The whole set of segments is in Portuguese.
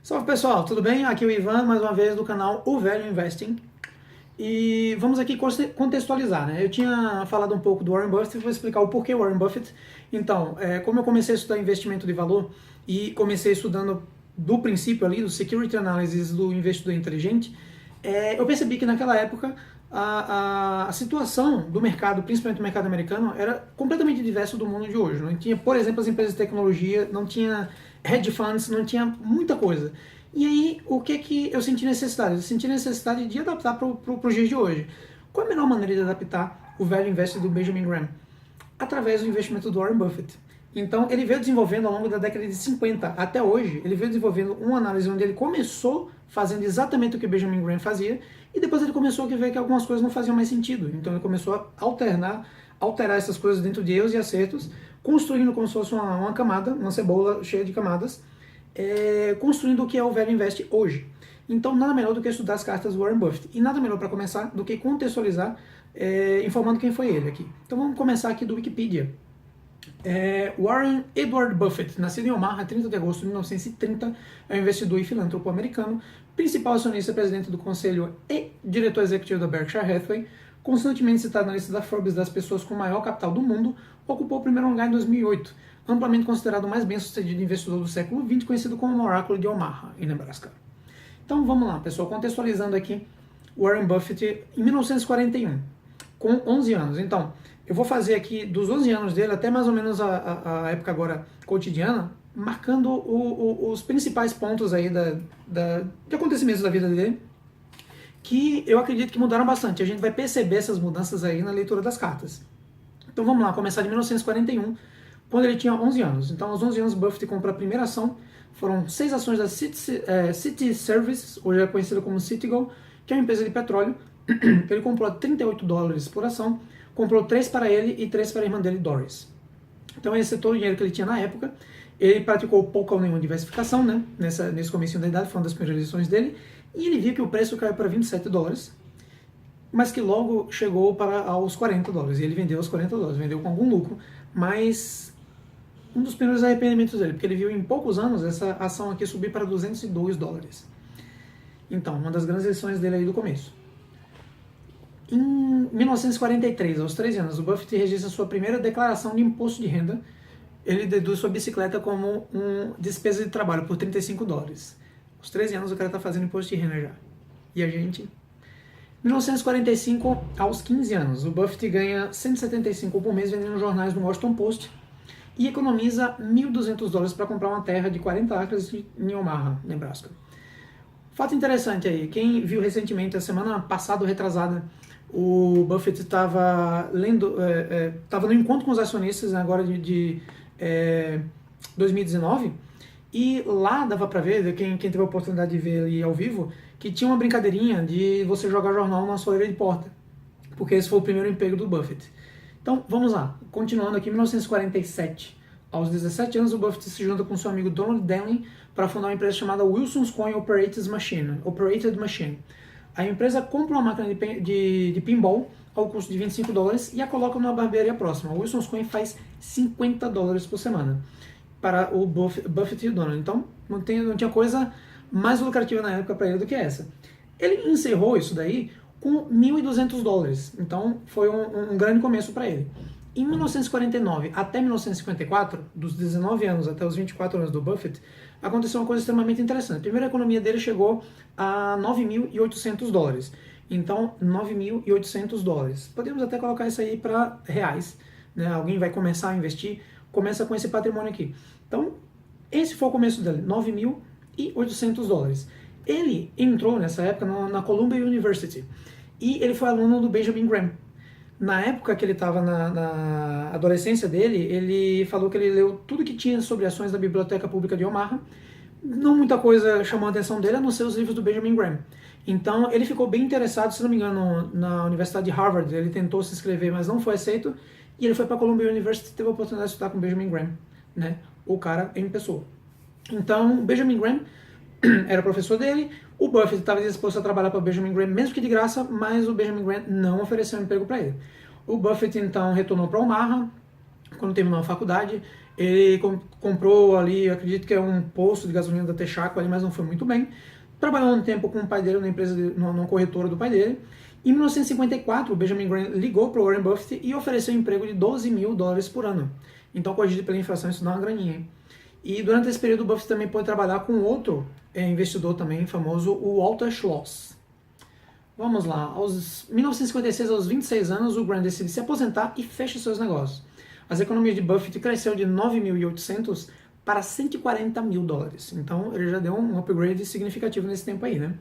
Salve pessoal, tudo bem? Aqui é o Ivan, mais uma vez do canal O Velho Investing. E vamos aqui contextualizar, né? Eu tinha falado um pouco do Warren Buffett e vou explicar o porquê Warren Buffett. Então, como eu comecei a estudar investimento de valor e comecei estudando do princípio ali, do Security Analysis do investidor inteligente, eu percebi que naquela época a situação do mercado, principalmente do mercado americano, era completamente diversa do mundo de hoje. Não tinha, por exemplo, as empresas de tecnologia, não tinha hedge funds, não tinha muita coisa. E aí, o que eu senti necessidade? Eu senti necessidade de adaptar para os dias de hoje. Qual a melhor maneira de adaptar o velho investimento do Benjamin Graham? Através do investimento do Warren Buffett. Então, ele veio desenvolvendo ao longo da década de 50 até hoje, ele veio desenvolvendo uma análise onde ele começou fazendo exatamente o que o Benjamin Graham fazia, e depois ele começou a ver que algumas coisas não faziam mais sentido. Então, ele começou a alterar essas coisas dentro de erros e acertos, construindo como se fosse uma camada, uma cebola cheia de camadas, construindo o que é o velho investe hoje. Então, nada melhor do que estudar as cartas do Warren Buffett. E nada melhor para começar do que contextualizar, informando quem foi ele aqui. Então, vamos começar aqui do Wikipedia. Warren Edward Buffett, nascido em Omaha, 30 de agosto de 1930, é um investidor e filântropo americano, principal acionista, presidente do conselho e diretor executivo da Berkshire Hathaway, constantemente citado na lista da Forbes das pessoas com maior capital do mundo, ocupou o primeiro lugar em 2008, amplamente considerado o mais bem-sucedido investidor do século XX, conhecido como o Oráculo de Omaha, em Nebraska. Então vamos lá, pessoal, contextualizando aqui Warren Buffett em 1941, com 11 anos. Então, eu vou fazer aqui dos 11 anos dele até mais ou menos a época agora cotidiana, marcando os principais pontos aí de acontecimentos da vida dele, que eu acredito que mudaram bastante. A gente vai perceber essas mudanças aí na leitura das cartas. Então vamos lá, começar de 1941, quando ele tinha 11 anos. Então aos 11 anos Buffett comprou a primeira ação, foram 6 ações da City Services, hoje é conhecida como Citigo, que é uma empresa de petróleo. Ele comprou a $38 por ação, comprou 3 para ele e 3 para a irmã dele, Doris. Então esse é todo o dinheiro que ele tinha na época. Ele praticou pouca ou nenhuma diversificação, né? Nesse começo da idade, foi uma das primeiras lições dele, e ele viu que o preço caiu para $27, mas que logo chegou aos $40, e ele vendeu aos $40, vendeu com algum lucro, mas um dos primeiros arrependimentos dele, porque ele viu em poucos anos essa ação aqui subir para $202. Então, uma das grandes lições dele aí do começo. Em 1943, aos 13 anos, o Buffett registra sua primeira declaração de imposto de renda. Ele deduz sua bicicleta como despesa de trabalho por $35. Aos 13 anos o cara está fazendo imposto de renda já. E a gente... 1945, aos 15 anos, o Buffett ganha 175 por mês vendendo jornais no Washington Post e economiza $1.200 para comprar uma terra de 40 acres em Omaha, Nebraska. Fato interessante aí, quem viu recentemente, a semana passada ou retrasada, o Buffett estava estava no encontro com os acionistas agora de 2019, e lá dava para ver, quem teve a oportunidade de ver ali ao vivo, que tinha uma brincadeirinha de você jogar jornal na soleira de porta, porque esse foi o primeiro emprego do Buffett. Então vamos lá, continuando aqui, em 1947, aos 17 anos, o Buffett se junta com seu amigo Donald Denling para fundar uma empresa chamada Wilson's Coin Operated Machine. A empresa compra uma máquina de pinball ao custo de $25 e a coloca numa barbearia próxima. O Wilson's Coin faz $50 por semana para o Buffett e o Donald. Então não tinha coisa mais lucrativa na época para ele do que essa. Ele encerrou isso daí com $1.200. Então foi um grande começo para ele. Em 1949 até 1954, dos 19 anos até os 24 anos do Buffett, aconteceu uma coisa extremamente interessante. Primeiro, a economia dele chegou a $9.800. Então, $9.800. Podemos até colocar isso aí para reais, né? Alguém vai começar a investir, começa com esse patrimônio aqui. Então, esse foi o começo dele, $9.800. Ele entrou nessa época na Columbia University e ele foi aluno do Benjamin Graham. Na época que ele estava na adolescência dele, ele falou que ele leu tudo que tinha sobre ações da Biblioteca Pública de Omaha. Não muita coisa chamou a atenção dele, a não ser os livros do Benjamin Graham. Então ele ficou bem interessado, se não me engano, na Universidade de Harvard. Ele tentou se inscrever, mas não foi aceito. E ele foi para a Columbia University e teve a oportunidade de estudar com o Benjamin Graham, né? O cara em pessoa. Então, Benjamin Graham era professor dele. O Buffett estava disposto a trabalhar para o Benjamin Graham, mesmo que de graça, mas o Benjamin Graham não ofereceu um emprego para ele. O Buffett então retornou para Omaha, quando terminou a faculdade. Ele comprou ali, eu acredito que é um posto de gasolina da Texaco ali, mas não foi muito bem. Trabalhou um tempo com o pai dele na empresa, numa corretora do pai dele. Em 1954, o Benjamin Graham ligou para o Warren Buffett e ofereceu um emprego de $12.000 por ano. Então, corrigido pela inflação, isso dá uma graninha, hein? E durante esse período, o Buffett também pôde trabalhar com outro investidor também famoso, o Walter Schloss. Vamos lá, aos 1956, aos 26 anos, o Graham decide se aposentar e fecha seus negócios. As economias de Buffett cresceu de 9.800 para $140.000. Então, ele já deu um upgrade significativo nesse tempo aí, né?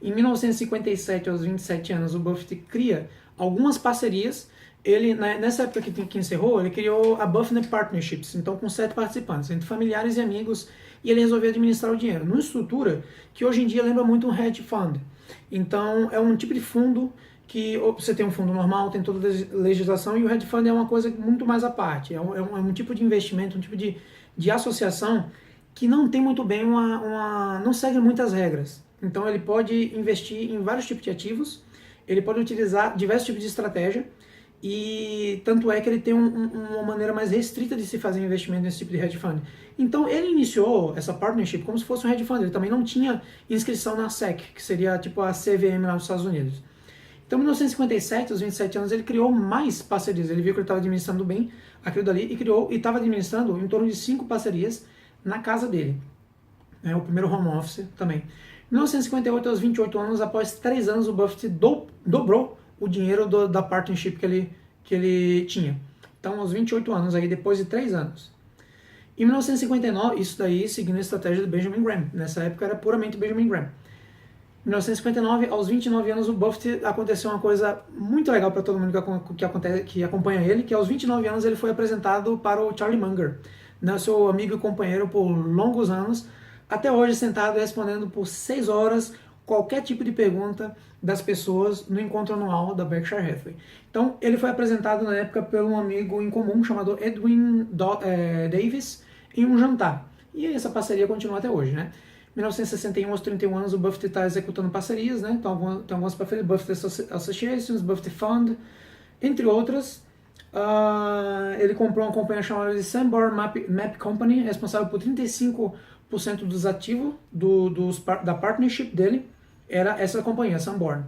Em 1957, aos 27 anos, o Buffett cria algumas parcerias. Ele, nessa época que encerrou, ele criou a Buffett Partnerships, então com 7 participantes, entre familiares e amigos, e ele resolveu administrar o dinheiro numa estrutura que hoje em dia lembra muito um hedge fund. Então, é um tipo de fundo que você tem um fundo normal, tem toda a legislação, e o hedge fund é uma coisa muito mais à parte. É um tipo de investimento, um tipo de associação que não tem muito bem não segue muitas regras. Então, ele pode investir em vários tipos de ativos, ele pode utilizar diversos tipos de estratégia, e tanto é que ele tem uma maneira mais restrita de se fazer investimento nesse tipo de hedge fund. Então ele iniciou essa partnership como se fosse um hedge fund, ele também não tinha inscrição na SEC, que seria tipo a CVM lá nos Estados Unidos. Então em 1957, aos 27 anos, ele criou mais parcerias, ele viu que ele estava administrando bem aquilo dali e estava administrando em torno de 5 parcerias na casa dele. O primeiro home office também. Em 1958, aos 28 anos, após 3 anos, o Buffett dobrou o dinheiro da partnership que ele tinha. Então, aos 28 anos, aí, depois de 3 anos. Em 1959, isso daí seguindo a estratégia do Benjamin Graham. Nessa época era puramente Benjamin Graham. Em 1959, aos 29 anos, o Buffett aconteceu uma coisa muito legal para todo mundo que acompanha ele, que aos 29 anos ele foi apresentado para o Charlie Munger, né, seu amigo e companheiro por longos anos, até hoje sentado respondendo por 6 horas qualquer tipo de pergunta das pessoas no encontro anual da Berkshire Hathaway. Então, ele foi apresentado na época por um amigo em comum chamado Edwin Davis em um jantar. E essa parceria continua até hoje, né? Em 1961, aos 31 anos, o Buffett está executando parcerias, né? Então, tem algumas parcerias, Buffett Associations, Buffett Fund, entre outras. Ele comprou uma companhia chamada de Sanborn Map Company, responsável por 35% dos ativos da partnership dele, era essa companhia, Sanborn.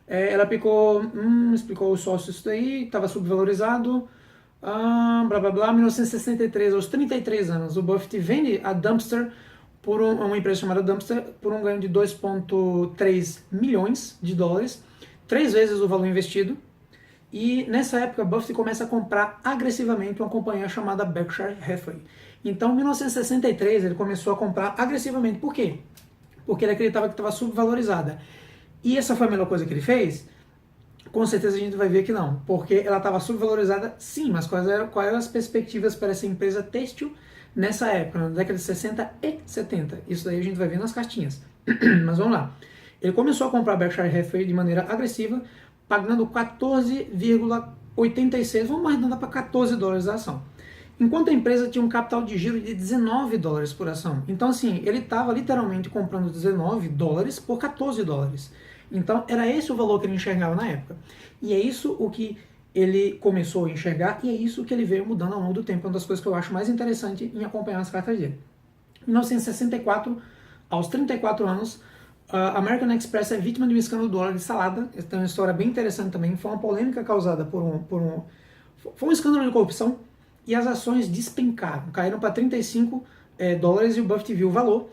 Ela explicou os sócios isso daí, estava subvalorizado, blá blá blá. Em 1963, aos 33 anos, o Buffett vende a Dumpster por uma empresa chamada Dumpster por um ganho de 2,3 milhões de dólares, 3 vezes o valor investido. E nessa época, Buffett começa a comprar agressivamente uma companhia chamada Berkshire Hathaway. Então, em 1963, ele começou a comprar agressivamente. Por quê? Porque ele acreditava que estava subvalorizada. E essa foi a melhor coisa que ele fez? Com certeza a gente vai ver que não, porque ela estava subvalorizada sim, mas quais eram as perspectivas para essa empresa têxtil nessa época, na década de 60 e 70? Isso daí a gente vai ver nas cartinhas. Mas vamos lá. Ele começou a comprar a Berkshire Hathaway de maneira agressiva, pagando 14,86, vamos arredondar para 14 dólares a ação. Enquanto a empresa tinha um capital de giro de 19 dólares por ação. Então, assim, ele estava literalmente comprando 19 dólares por 14 dólares. Então, era esse o valor que ele enxergava na época. E é isso o que ele começou a enxergar e é isso que ele veio mudando ao longo do tempo. É uma das coisas que eu acho mais interessante em acompanhar as cartas dele. Em 1964, aos 34 anos, a American Express é vítima de um escândalo do óleo de salada. Essa é uma história bem interessante também. Foi uma polêmica causada foi um escândalo de corrupção e as ações despencaram, caíram para 35 dólares e o Buffett viu o valor.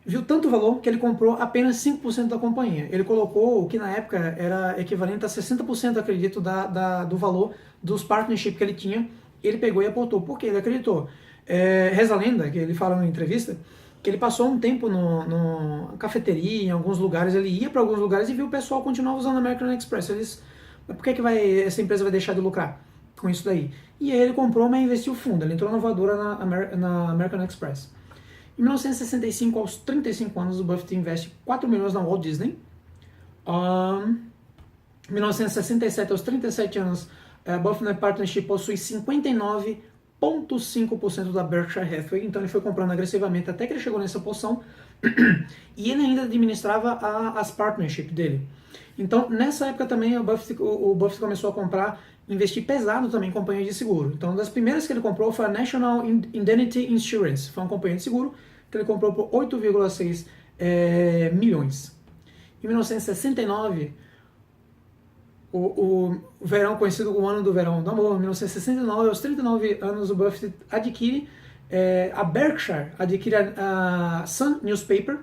Viu tanto valor que ele comprou apenas 5% da companhia. Ele colocou o que na época era equivalente a 60%, acredito, do valor dos partnerships que ele tinha. Ele pegou e aportou. Por quê? Ele acreditou. Reza a lenda, que ele fala na entrevista, que ele passou um tempo no cafeteria, em alguns lugares, ele ia para alguns lugares e viu o pessoal continuar usando a American Express. Por que essa empresa vai deixar de lucrar com isso daí? E aí ele comprou, mas investiu fundo. Ele entrou na voadora na American Express. Em 1965, aos 35 anos, o Buffett investe 4 milhões na Walt Disney. Em 1967, aos 37 anos, a Buffett Partnership possui 59,5% da Berkshire Hathaway. Então ele foi comprando agressivamente até que ele chegou nessa posição. E ele ainda administrava as partnerships dele. Então, nessa época também, o Buffett começou a comprar investir pesado também em companhia de seguro. Então, uma das primeiras que ele comprou foi a National Indemnity Insurance, foi uma companhia de seguro que ele comprou por 8,6 milhões. Em 1969, o verão conhecido como o ano do verão do amor, em 1969, aos 39 anos, o Buffett adquire a Berkshire, adquire a Sun Newspaper,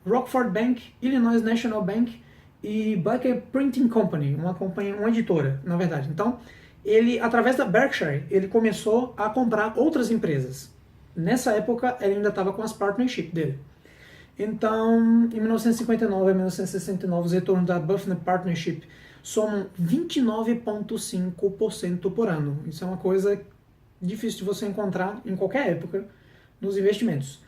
Rockford Bank, Illinois National Bank e Baker Printing Company, uma editora, na verdade. Então, ele, através da Berkshire, ele começou a comprar outras empresas. Nessa época, ele ainda estava com as partnerships dele. Então, em 1959 a 1969, os retornos da Buffett Partnership somam 29,5% por ano. Isso é uma coisa difícil de você encontrar em qualquer época nos investimentos.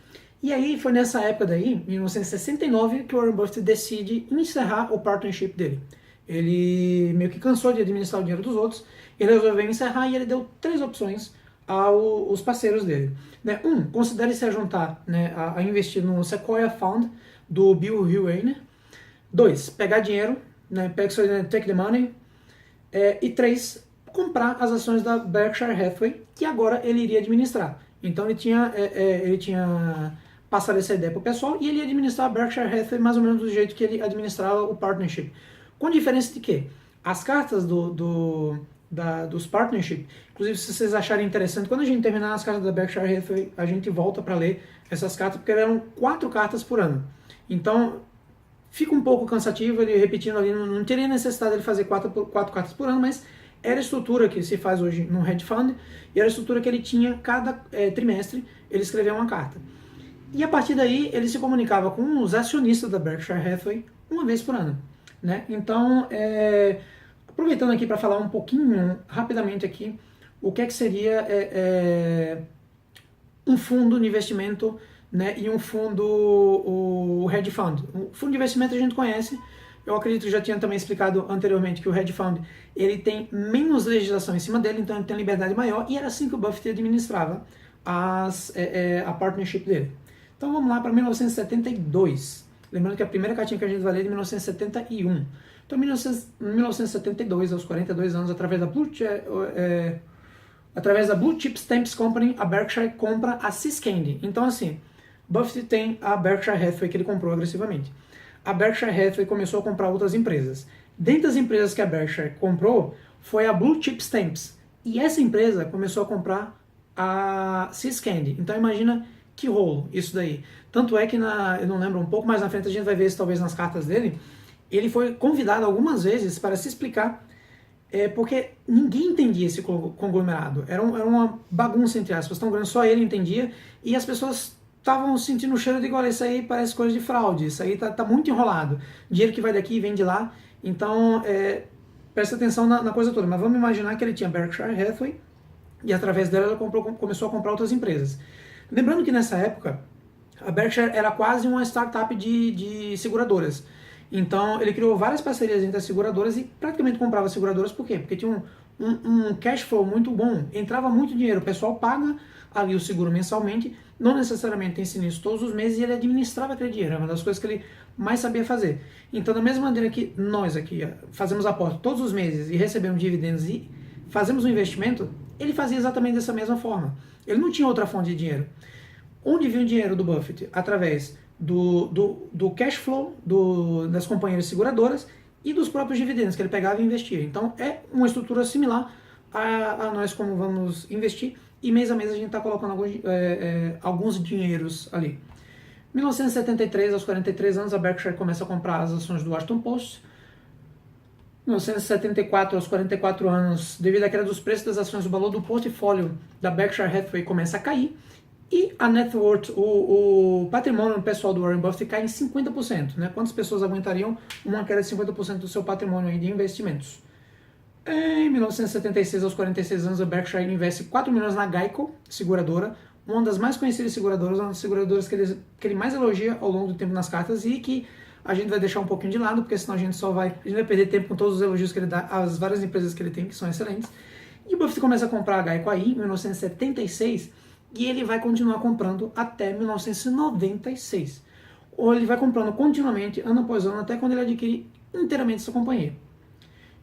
E aí foi nessa época daí, em 1969, que o Warren Buffett decide encerrar o partnership dele. Ele meio que cansou de administrar o dinheiro dos outros, ele resolveu encerrar e ele deu 3 opções aos parceiros dele. Né? Considere se juntar, né, a investir no Sequoia Fund do Bill Ruane. 2, pegar dinheiro, né, take the money. E 3, comprar as ações da Berkshire Hathaway, que agora ele iria administrar. Então ele tinha passado essa ideia para o pessoal e ele ia administrar a Berkshire Hathaway mais ou menos do jeito que ele administrava o partnership. Com diferença de que as cartas dos partnership, inclusive se vocês acharem interessante, quando a gente terminar as cartas da Berkshire Hathaway, a gente volta para ler essas cartas, porque eram 4 cartas por ano. Então fica um pouco cansativo ele repetindo ali, não teria necessidade de fazer 4 cartas por ano, mas era a estrutura que se faz hoje no hedge fund, e era a estrutura que ele tinha cada trimestre, ele escrevia uma carta. E a partir daí ele se comunicava com os acionistas da Berkshire Hathaway uma vez por ano. Né? Então, aproveitando aqui para falar um pouquinho, rapidamente aqui, o que seria um fundo de investimento, né, e um fundo, o hedge fund. O fundo de investimento a gente conhece, eu acredito que já tinha também explicado anteriormente que o hedge fund ele tem menos legislação em cima dele, então ele tem liberdade maior, e era assim que o Buffett administrava a partnership dele. Então vamos lá para 1972. Lembrando que a primeira cartinha que a gente vai ler é de 1971. Então, em 1972, aos 42 anos, através da Blue Chip Stamps Company, a Berkshire compra a See's Candy. Então, assim, Buffett tem a Berkshire Hathaway que ele comprou agressivamente. A Berkshire Hathaway começou a comprar outras empresas. Dentre as empresas que a Berkshire comprou, foi a Blue Chip Stamps. E essa empresa começou a comprar a See's Candy. Então, imagina que rolo isso daí. Tanto é que, eu não lembro, um pouco mais na frente a gente vai ver isso talvez nas cartas dele, ele foi convidado algumas vezes para se explicar, porque ninguém entendia esse conglomerado. Era uma bagunça, entre aspas, tão grande, só ele entendia, e as pessoas estavam sentindo o cheiro de igual, isso aí parece coisa de fraude, isso aí tá muito enrolado. Dinheiro que vai daqui e vem de lá, então presta atenção na coisa toda. Mas vamos imaginar que ele tinha Berkshire Hathaway, e através dela ela começou a comprar outras empresas. Lembrando que nessa época, a Berkshire era quase uma startup de seguradoras. Então ele criou várias parcerias entre as seguradoras e praticamente comprava seguradoras. Por quê? Porque tinha um cash flow muito bom, entrava muito dinheiro, o pessoal paga ali o seguro mensalmente, não necessariamente tem sinistro todos os meses, e ele administrava aquele dinheiro, é uma das coisas que ele mais sabia fazer. Então, da mesma maneira que nós aqui fazemos aporte todos os meses e recebemos dividendos e fazemos um investimento, ele fazia exatamente dessa mesma forma. Ele não tinha outra fonte de dinheiro. Onde vinha o dinheiro do Buffett? Através do cash flow das companhias seguradoras e dos próprios dividendos que ele pegava e investia. Então é uma estrutura similar a nós como vamos investir, e mês a mês a gente está colocando alguns dinheiros ali. 1973, aos 43 anos, a Berkshire começa a comprar as ações do Washington Post. 1974, aos 44 anos, devido à queda dos preços das ações, o valor do portfólio da Berkshire Hathaway começa a cair, e a net worth, o patrimônio pessoal do Warren Buffett cai em 50%. Né? Quantas pessoas aguentariam uma queda de 50% do seu patrimônio aí de investimentos? Em 1976, aos 46 anos, a Berkshire investe 4 milhões na Geico, seguradora, uma das mais conhecidas seguradoras, uma das seguradoras que ele mais elogia ao longo do tempo nas cartas, e que a gente vai deixar um pouquinho de lado, porque senão a gente vai perder tempo com todos os elogios que ele dá às várias empresas que ele tem, que são excelentes. E o Buffett começa a comprar a Geico aí, em 1976, e ele vai continuar comprando até 1996. Ou ele vai comprando continuamente, ano após ano, até quando ele adquire inteiramente essa companhia.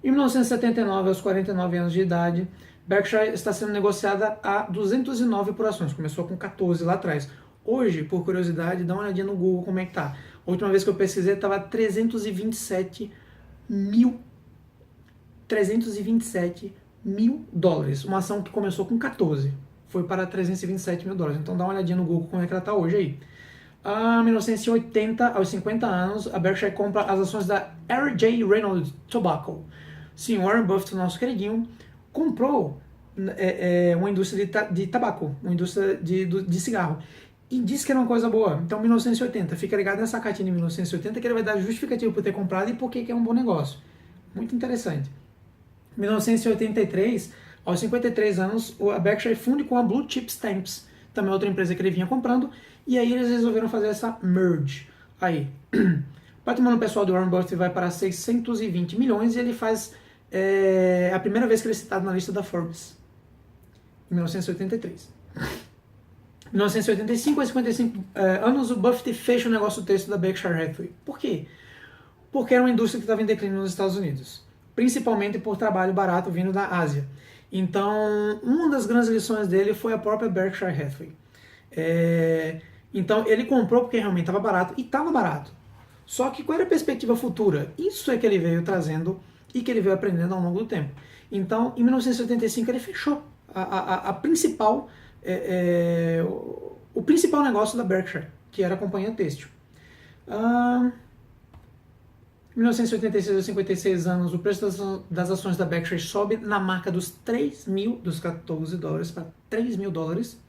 Em 1979, aos 49 anos de idade, Berkshire está sendo negociada a 209 por ações. Começou com 14 lá atrás. Hoje, por curiosidade, dá uma olhadinha no Google como é que tá. A última vez que eu pesquisei estava 327 mil dólares. Uma ação que começou com 14. Foi para 327 mil dólares. Então dá uma olhadinha no Google como é que ela está hoje aí. Em 1980, aos 50 anos, a Berkshire compra as ações da R.J. Reynolds Tobacco. Sim, Warren Buffett, nosso queridinho, comprou uma indústria de tabaco, uma indústria de cigarro. E disse que era uma coisa boa. Então, 1980, fica ligado nessa cartinha de 1980 que ele vai dar justificativo por ter comprado e por que é um bom negócio. Muito interessante. 1983, aos 53 anos, a Berkshire funde com a Blue Chip Stamps, também outra empresa que ele vinha comprando, e aí eles resolveram fazer essa merge. Aí, o patrimônio pessoal do Warren Buffett vai para 620 milhões e ele faz a primeira vez que ele é citado na lista da Forbes, em 1983. Em 1985 a 55 anos, o Buffett fecha o negócio texto da Berkshire Hathaway. Por quê? Porque era uma indústria que estava em declínio nos Estados Unidos, principalmente por trabalho barato vindo da Ásia. Então, uma das grandes lições dele foi a própria Berkshire Hathaway. Então, ele comprou porque realmente estava barato, e estava barato. Só que qual era a perspectiva futura? Isso é que ele veio trazendo e que ele veio aprendendo ao longo do tempo. Então, em 1975, ele fechou a principal, o principal negócio da Berkshire, que era a companhia têxtil. Em 1986 a 56 anos, o preço das ações da Berkshire sobe na marca dos 14 dólares para 3 mil dólares.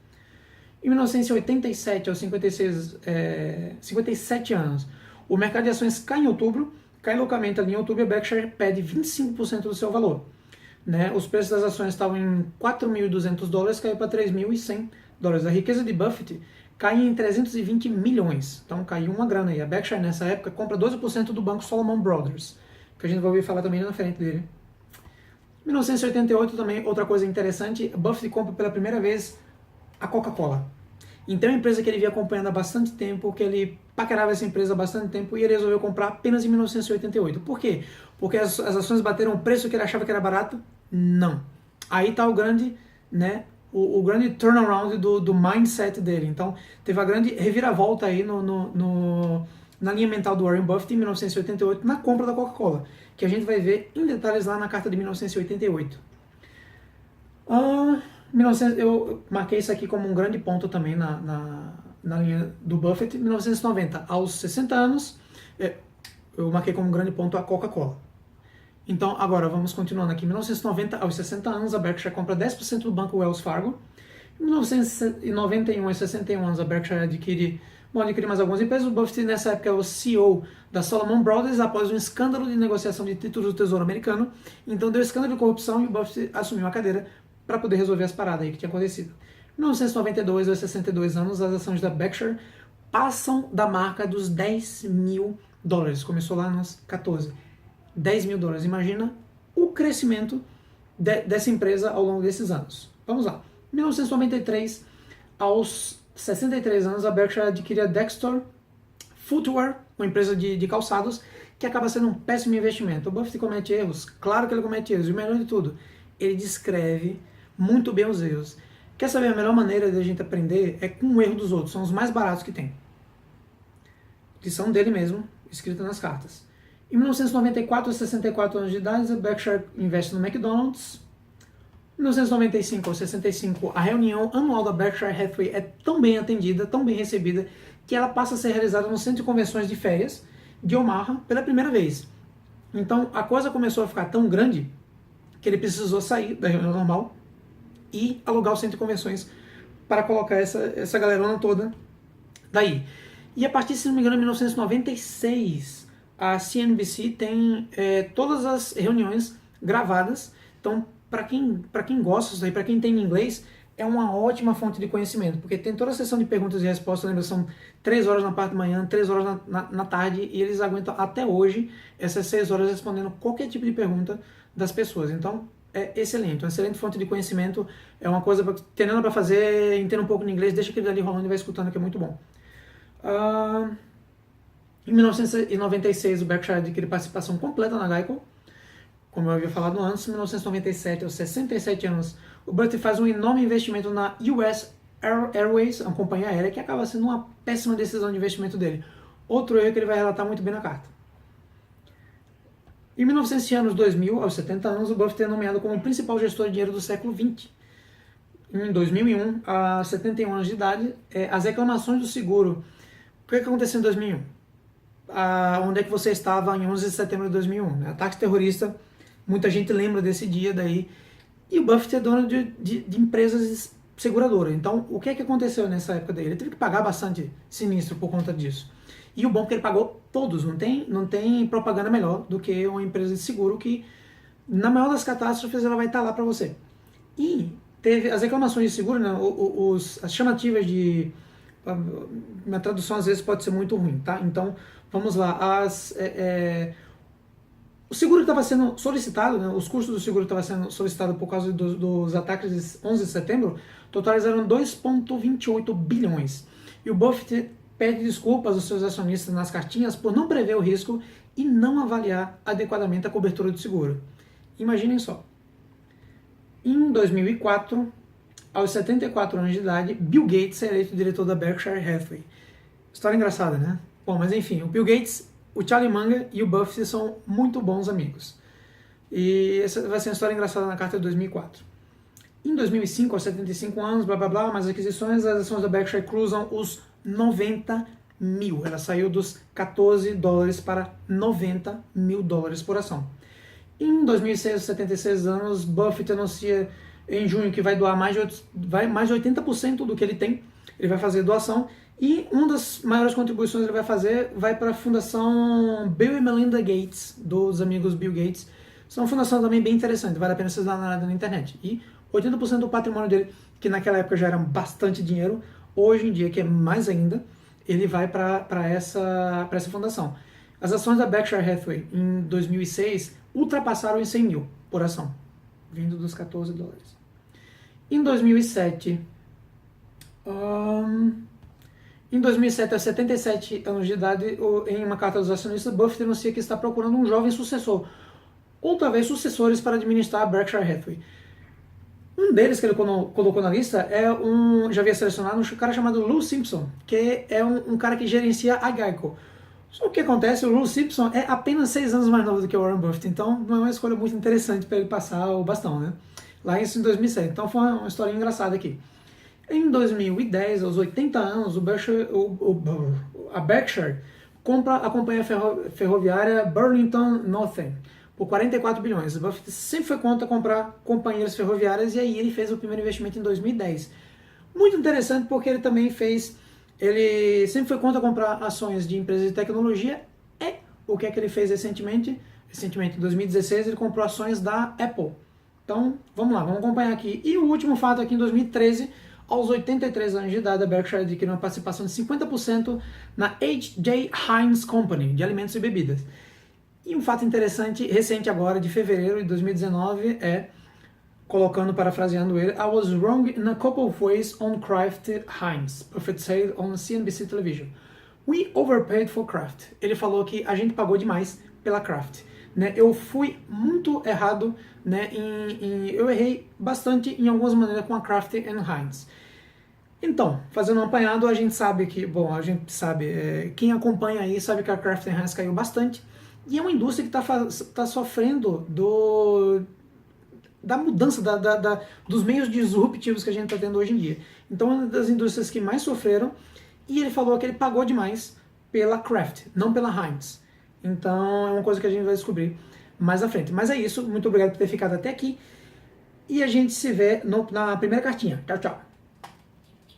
Em 1987 aos 57 anos, o mercado de ações cai em outubro, cai loucamente ali em outubro e a Berkshire perde 25% do seu valor. Né? Os preços das ações estavam em 4.200 dólares, caiu para 3.100 dólares. A riqueza de Buffett cai em 320 milhões, então caiu uma grana aí. A Berkshire nessa época compra 12% do banco Salomon Brothers, que a gente vai ouvir falar também na frente dele. Em 1988 também, outra coisa interessante, Buffett compra pela primeira vez a Coca-Cola. Então é uma empresa que ele vinha acompanhando há bastante tempo, que ele paquerava essa empresa há bastante tempo e ele resolveu comprar apenas em 1988. Por quê? Porque as ações bateram o preço que ele achava que era barato? Não. Aí está o grande, né, o grande turnaround do mindset dele. Então teve a grande reviravolta aí na linha mental do Warren Buffett em 1988 na compra da Coca-Cola, que a gente vai ver em detalhes lá na carta de 1988. Eu marquei isso aqui como um grande ponto também na linha do Buffett. 1990, aos 60 anos, eu marquei como um grande ponto a Coca-Cola. Então, agora, vamos continuando aqui. 1990, aos 60 anos, a Berkshire compra 10% do banco Wells Fargo. Em 1991, aos 61 anos, a Berkshire adquire mais algumas empresas. O Buffett, nessa época, é o CEO da Salomon Brothers, após um escândalo de negociação de títulos do Tesouro Americano. Então, deu escândalo de corrupção e o Buffett assumiu a cadeira para poder resolver as paradas aí que tinha acontecido. Em 1992, aos 62 anos, as ações da Berkshire passam da marca dos 10 mil dólares. Começou lá nos 14. 10 mil dólares. Imagina o crescimento dessa empresa ao longo desses anos. Vamos lá. Em 1993, aos 63 anos, a Berkshire adquire a Dexter Footwear, uma empresa de calçados, que acaba sendo um péssimo investimento. O Buffett comete erros? Claro que ele comete erros. E o melhor de tudo, ele descreve muito bem os erros. Quer saber a melhor maneira de a gente aprender? É com o erro dos outros. São os mais baratos que tem. Lição dele mesmo, escrita nas cartas. Em 1994, aos 64 anos de idade, a Berkshire investe no McDonald's. Em 1995 aos 65, a reunião anual da Berkshire Hathaway é tão bem atendida, tão bem recebida, que ela passa a ser realizada no Centro de Convenções de Férias de Omaha pela primeira vez. Então, a coisa começou a ficar tão grande que ele precisou sair da reunião normal e alugar o Centro de Convenções para colocar essa galerona toda daí. E a partir, se não me engano, de 1996, a CNBC tem todas as reuniões gravadas. Então, para quem gosta disso daí, para quem entende inglês, é uma ótima fonte de conhecimento, porque tem toda a sessão de perguntas e respostas, lembra, são 3 horas na parte da manhã, 3 horas na tarde, e eles aguentam até hoje essas 6 horas respondendo qualquer tipo de pergunta das pessoas. Então, é excelente, uma excelente fonte de conhecimento, é uma coisa tendo para fazer, entender um pouco de inglês, deixa aquele ali rolando e vai escutando, que é muito bom. Em 1996, o Berkshire adquire participação completa na Geico, como eu havia falado antes, em 1997, aos 67 anos, o Buffett faz um enorme investimento na US Airways, uma companhia aérea, que acaba sendo uma péssima decisão de investimento dele. Outro erro que ele vai relatar muito bem na carta. Em 2000, aos 70 anos, o Buffett é nomeado como o principal gestor de dinheiro do século XX. Em 2001, a 71 anos de idade, as reclamações do seguro. O que aconteceu em 2001? Onde é que você estava em 11 de setembro de 2001? Né? Ataque terrorista, muita gente lembra desse dia daí. E o Buffett é dono de empresas seguradoras. Então, o que aconteceu nessa época daí? Ele teve que pagar bastante sinistro por conta disso. E o bom é que ele pagou todos, não tem propaganda melhor do que uma empresa de seguro que, na maior das catástrofes, ela vai estar lá para você. E teve as reclamações de seguro, né, as chamativas de... Minha tradução às vezes pode ser muito ruim, tá? Então, vamos lá. O seguro que estava sendo solicitado, né, os custos do seguro que estava sendo solicitado por causa dos ataques de 11 de setembro, totalizaram 2,28 bilhões. E o Buffett pede desculpas aos seus acionistas nas cartinhas por não prever o risco e não avaliar adequadamente a cobertura do seguro. Imaginem só. Em 2004, aos 74 anos de idade, Bill Gates é eleito diretor da Berkshire Hathaway. História engraçada, né? Bom, mas enfim, o Bill Gates, o Charlie Munger e o Buffett são muito bons amigos. E essa vai ser uma história engraçada na carta de 2004. Em 2005, aos 75 anos, blá blá blá, mais aquisições, as ações da Berkshire cruzam os 90 mil. Ela saiu dos 14 dólares para 90 mil dólares por ação. Em 2006, aos 76 anos, Buffett anuncia em junho que vai doar mais de 80% do que ele tem. Ele vai fazer doação e uma das maiores contribuições que ele vai fazer vai para a fundação Bill e Melinda Gates, dos amigos Bill Gates. São uma fundação também bem interessante, vale a pena vocês darem uma olhada na internet. E 80% do patrimônio dele, que naquela época já era bastante dinheiro, hoje em dia, que é mais ainda, ele vai para essa fundação. As ações da Berkshire Hathaway em 2006 ultrapassaram os 100 mil por ação, vindo dos 14 dólares. Em 2007, aos 77 anos de idade, em uma carta dos acionistas, Buffett anuncia que está procurando um jovem sucessor, ou talvez sucessores para administrar a Berkshire Hathaway. Um deles que ele colocou na lista já havia selecionado um cara chamado Lou Simpson, que é um cara que gerencia a Geico. Só que o que acontece, o Lou Simpson é apenas 6 anos mais novo do que o Warren Buffett, então não é uma escolha muito interessante para ele passar o bastão, né? Lá isso em 2007, então foi uma história engraçada aqui. Em 2010, aos 80 anos, a Berkshire compra a companhia ferroviária Burlington Northern por 44 bilhões. O Buffett sempre foi contra comprar companhias ferroviárias e aí ele fez o primeiro investimento em 2010. Muito interessante porque ele sempre foi contra comprar ações de empresas de tecnologia e o que é que ele fez recentemente? Recentemente, em 2016, ele comprou ações da Apple. Então, vamos lá, vamos acompanhar aqui. E o último fato aqui, em 2013, aos 83 anos de idade, a Berkshire adquiriu uma participação de 50% na H.J. Heinz Company, de alimentos e bebidas. E um fato interessante, recente agora, de fevereiro de 2019, parafraseando ele, I was wrong in a couple of ways on Kraft Heinz, Buffett said on CNBC Television. We overpaid for Kraft. Ele falou que a gente pagou demais pela Kraft. Né? Eu fui muito errado, né? Eu errei bastante em algumas maneiras com a Kraft Heinz. Então, fazendo um apanhado, a gente sabe que, quem acompanha aí sabe que a Kraft Heinz caiu bastante, e é uma indústria que está sofrendo da mudança, dos meios disruptivos que a gente está tendo hoje em dia. Então, é uma das indústrias que mais sofreram, e ele falou que ele pagou demais pela Kraft, não pela Heinz. Então, é uma coisa que a gente vai descobrir mais à frente. Mas é isso, muito obrigado por ter ficado até aqui, e a gente se vê na primeira cartinha. Tchau, tchau.